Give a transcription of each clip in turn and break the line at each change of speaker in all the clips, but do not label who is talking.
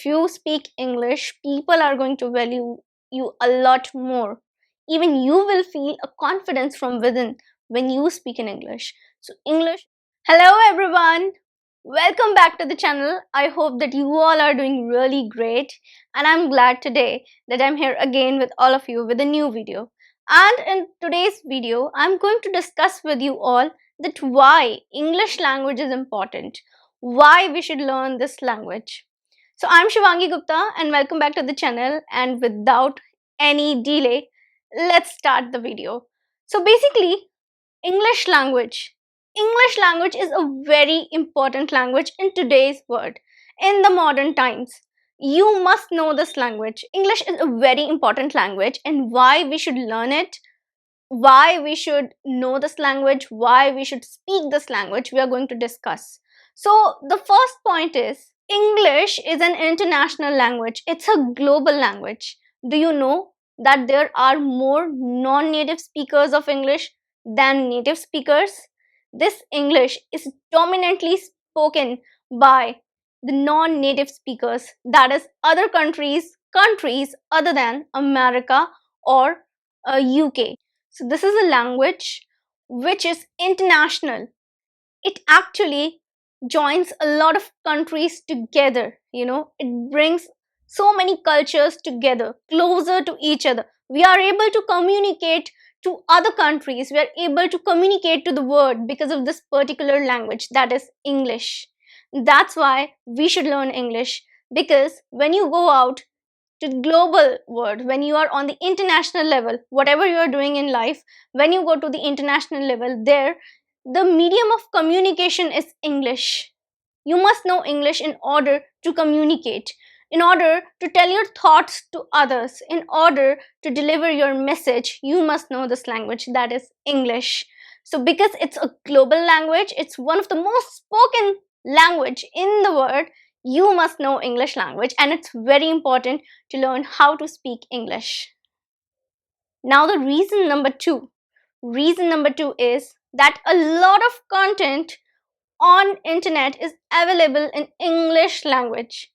if you speak English, people are going to value you a lot more. Even you will feel a confidence from within when you speak in English. So, English. Hello, everyone. Welcome back to the channel. I hope that you all are doing really great, and I'm glad today that I'm here again with all of you with a new video. And in today's video, I'm going to discuss with you all that why English language is important, why we should learn this language. So I'm Shivangi Gupta and welcome back to the channel, and without any delay, let's start the video. So basically, English language. English language is a very important language in today's world, in the modern times. You must know this language. English is a very important language, and why we should learn it, why we should know this language, why we should speak this language, we are going to discuss. So, the first point is English is an international language, it's a global language. Do you know that there are more non native speakers of English than native speakers? This English is dominantly spoken by the non native speakers, that is, other countries other than America or UK. So this is a language which is international. It actually joins a lot of countries together. It brings so many cultures together, closer to each other. We are able to communicate to other countries. We are able to communicate to the world because of this particular language, that is English. That's why we should learn English, because when you go out to the global world, when you are on the international level, whatever you are doing in life, when you go to the international level, there the medium of communication is English. You must know English in order to communicate, in order to tell your thoughts to others, in order to deliver your message. You must know this language, that is English. So because it's a global language, it's one of the most spoken language in the world, you must know English language, and it's very important to learn how to speak English. Now the reason number two is that a lot of content on internet is available in English language.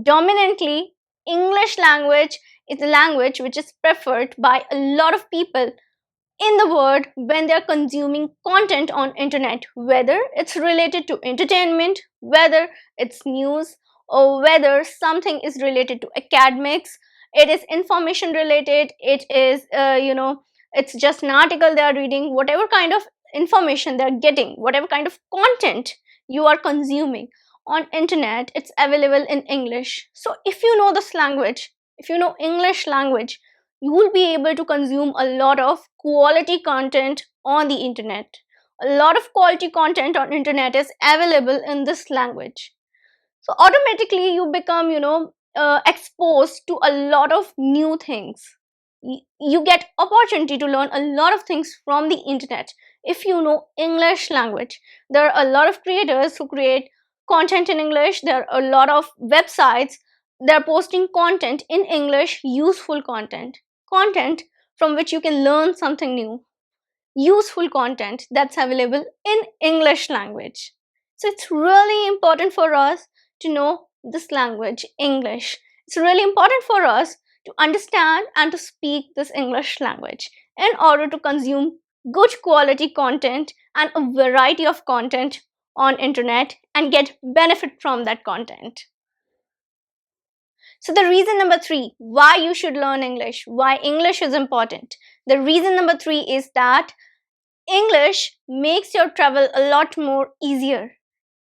Dominantly, English language is a language which is preferred by a lot of people in the world when they are consuming content on internet, whether it's related to entertainment, whether it's news, or whether something is related to academics, it is information related, it is it's just an article they are reading. Whatever kind of information they are getting, whatever kind of content you are consuming on internet, it's available in English. So if you know this language, if you know English language, you will be able to consume a lot of quality content on the internet. A lot of quality content on internet is available in this language. So automatically you become exposed to a lot of new things. You get opportunity to learn a lot of things from the internet if you know English language. There are a lot of creators who create content in English. There are a lot of websites, they're posting content in English, useful content from which you can learn something new, useful content that's available in English language. So it's really important for us to know this language, English. It's really important for us to understand and to speak this English language in order to consume good quality content and a variety of content on internet and get benefit from that content. So the reason number three, why you should learn English, why English is important. The reason number three is that English makes your travel a lot more easier.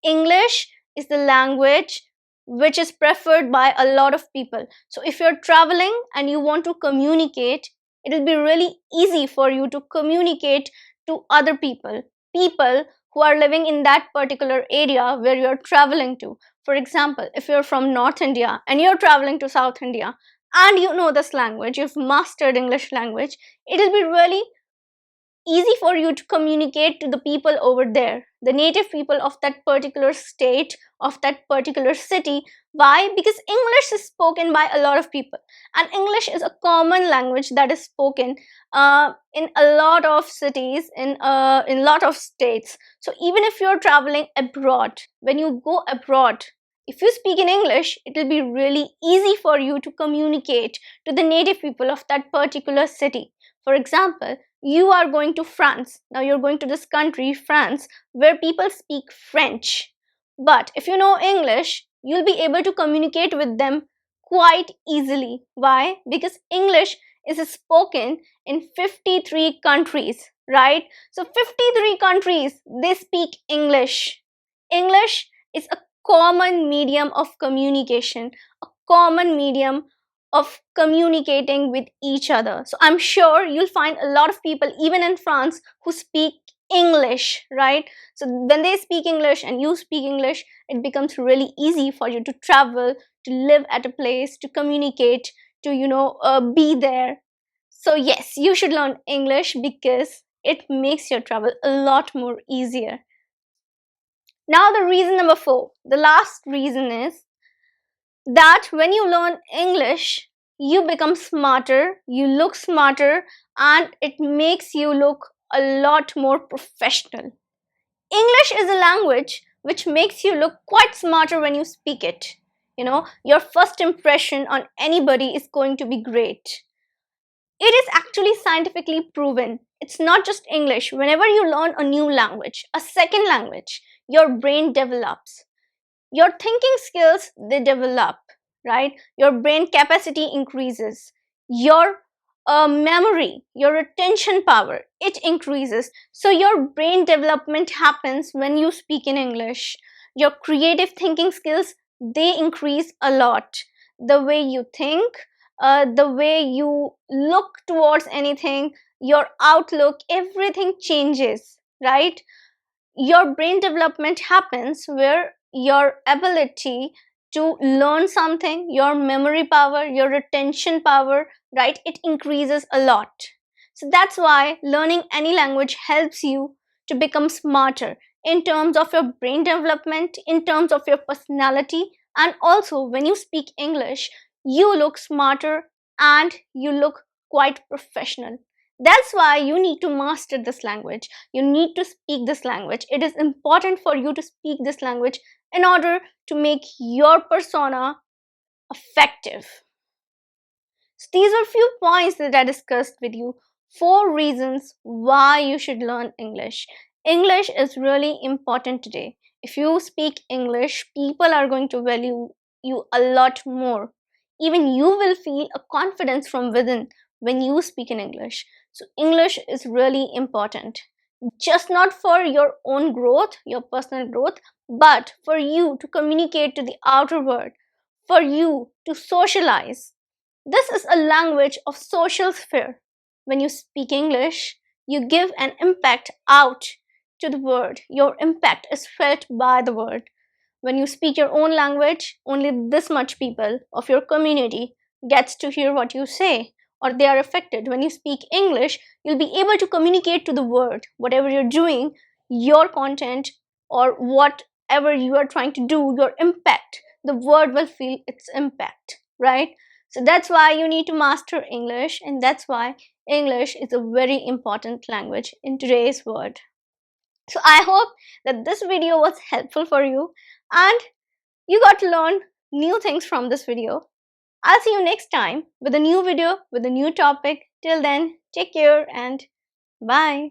English is the language which is preferred by a lot of people. So if you're traveling and you want to communicate, it will be really easy for you to communicate to other people who are living in that particular area where you're traveling to. For example, if you're from North India and you're traveling to South India and you know this language, you've mastered English language, it'll be really easy for you to communicate to the people over there, the native people of that particular state, of that particular city. Why? Because English is spoken by a lot of people, and English is a common language that is spoken in a lot of cities, in a lot of states. So even if you're traveling abroad, when you go abroad, if you speak in English, it will be really easy for you to communicate to the native people of that particular city. For example, you are going to France. Now you're going to this country, France, where people speak French. But if you know English, you'll be able to communicate with them quite easily. Why? Because English is spoken in 53 countries, right? So 53 countries, they speak English. English is a common medium of communication, a common medium of communicating with each other. So I'm sure you'll find a lot of people, even in France, who speak English, right? So when they speak English and you speak English, it becomes really easy for you to travel, to live at a place, to communicate, to, be there. So yes, you should learn English because it makes your travel a lot more easier. Now the reason number 4, the last reason is that when you learn English, you become smarter, you look smarter, and it makes you look a lot more professional. English is a language which makes you look quite smarter when you speak it. Your first impression on anybody is going to be great. It is actually scientifically proven. It's not just English. Whenever you learn a new language, a second language, your brain develops. Your thinking skills, they develop, right? Your brain capacity increases. Your memory, your attention power, it increases. So your brain development happens when you speak in English. Your creative thinking skills, they increase a lot. The way you think, the way you look towards anything, your outlook, everything changes, right? Your brain development happens where your ability to learn something, your memory power, your attention power, right, it increases a lot. So that's why learning any language helps you to become smarter in terms of your brain development, in terms of your personality, and also when you speak English, you look smarter and you look quite professional. That's why you need to master this language. You need to speak this language. It is important for you to speak this language in order to make your persona effective. So these are few points that I discussed with you. 4 reasons why you should learn English. English is really important today. If you speak English, people are going to value you a lot more. Even you will feel a confidence from within when you speak in English. So English is really important. Just not for your own growth, your personal growth, but for you to communicate to the outer world, for you to socialize. This is a language of social sphere. When you speak English, you give an impact out to the world. Your impact is felt by the world. When you speak your own language, only this much people of your community gets to hear what you say, or they are affected. When you speak English, you'll be able to communicate to the world. Whatever you're doing, your content, or whatever you are trying to do, your impact, the world will feel its impact, right? So that's why you need to master English, and that's why English is a very important language in today's world. So I hope that this video was helpful for you and you got to learn new things from this video. I'll see you next time with a new video, with a new topic. Till then, take care and bye.